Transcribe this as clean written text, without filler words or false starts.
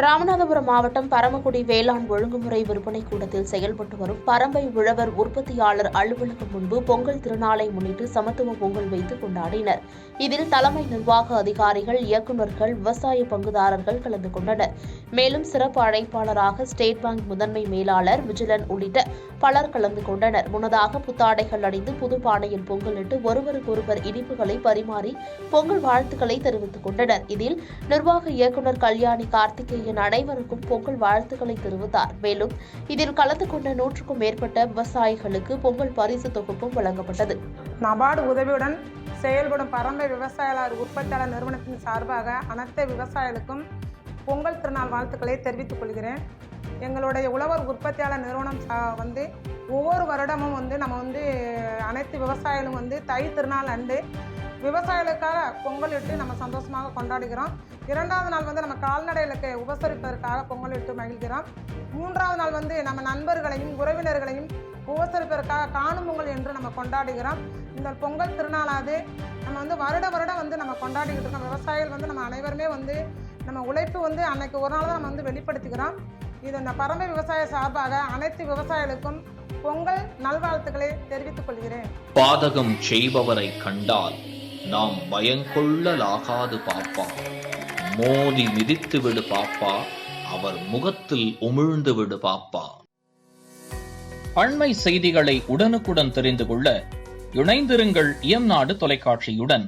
ராமநாதபுரம் மாவட்டம் பரமக்குடி வேளாண் ஒழுங்குமுறை விற்பனை கூடத்தில் செயல்பட்டு வரும் பரம்பை உழவர் உற்பத்தியாளர் அலுவலகம் முன்பு பொங்கல் திருநாளை முன்னிட்டு சமத்துவ பொங்கல் வைத்து கொண்டாடினர். இதில் தலைமை நிர்வாக அதிகாரிகள், இயக்குநர்கள், விவசாய பங்குதாரர்கள் கலந்து கொண்டனர். மேலும் சிறப்பு அழைப்பாளராக ஸ்டேட் வங்கி முதன்மை மேலாளர் விஜிலன் உள்ளிட்ட பலர் கலந்து கொண்டனர். முன்னதாக புத்தாடைகள் அணிந்து புது பானையில் பொங்கலிட்டு ஒருவருக்கொருவர் இனிப்புகளை பரிமாறி பொங்கல் வாழ்த்துக்களை தெரிவித்துக் கொண்டனர். இதில் நிர்வாக இயக்குநர் கல்யாணி கார்த்திகேயன் அனைவருக்கும் பொங்கல் வாழ்த்துக்களை தெரிவித்தார். மேலும் இதில் கலந்து கொண்ட 100க்கும் மேற்பட்ட விவசாயிகளுக்கு பொங்கல் பரிசு தொகுப்பும் வழங்கப்பட்டது. நபார்டு உதவியுடன் செயல்படும் பரம்பை விவசாயிகள் உற்பத்தியாளர் நிறுவனத்தின் சார்பாக அனைத்து விவசாயிகளுக்கும் பொங்கல் திருநாள் வாழ்த்துக்களை தெரிவித்துக் கொள்கிறேன். எங்களுடைய உழவர் உற்பத்தியாளர் நிறுவனம் ஒவ்வொரு வருடமும் நம்ம அனைத்து விவசாயிகளும் தை திருநாள் அன்று விவசாயிகளுக்காக பொங்கல் இட்டு நம்ம சந்தோஷமாக கொண்டாடுகிறோம். 2வது நாள் நம்ம கால்நடைகளுக்கு உபசரிப்பதற்காக பொங்கல் இட்டு மகிழ்கிறோம். 3வது நாள் நம்ம நண்பர்களையும் உறவினர்களையும் உபசரிப்பதற்காக காணும் பொங்கல் என்று நம்ம கொண்டாடுகிறோம். இந்த பொங்கல் திருநாளாவது நம்ம வருடம் நம்ம கொண்டாடிக்கிட்டு இருக்கோம். விவசாயிகள் நம்ம அனைவருமே நம்ம உழைப்பு அன்னைக்கு ஒரு நாள் தான் நம்ம வெளிப்படுத்துகிறோம். இது இந்த பரம்பை விவசாய சார்பாக அனைத்து விவசாயிகளுக்கும் பொங்கல் நல்வாழ்த்துக்களை தெரிவித்துக் கொள்கிறேன். பாதகம் செய்பவரை கண்டால் நாம் பயங்கொள்ளலாகாது பாப்பா, மோதி மிதித்து விடு பாப்பா, அவர் முகத்தில் உமிழ்ந்து விடு பாப்பா. அண்மை செய்திகளை உடனுக்குடன் தெரிந்து கொள்ள இணைந்திருங்கள் இயம்நாடு தொலைக்காட்சியுடன்.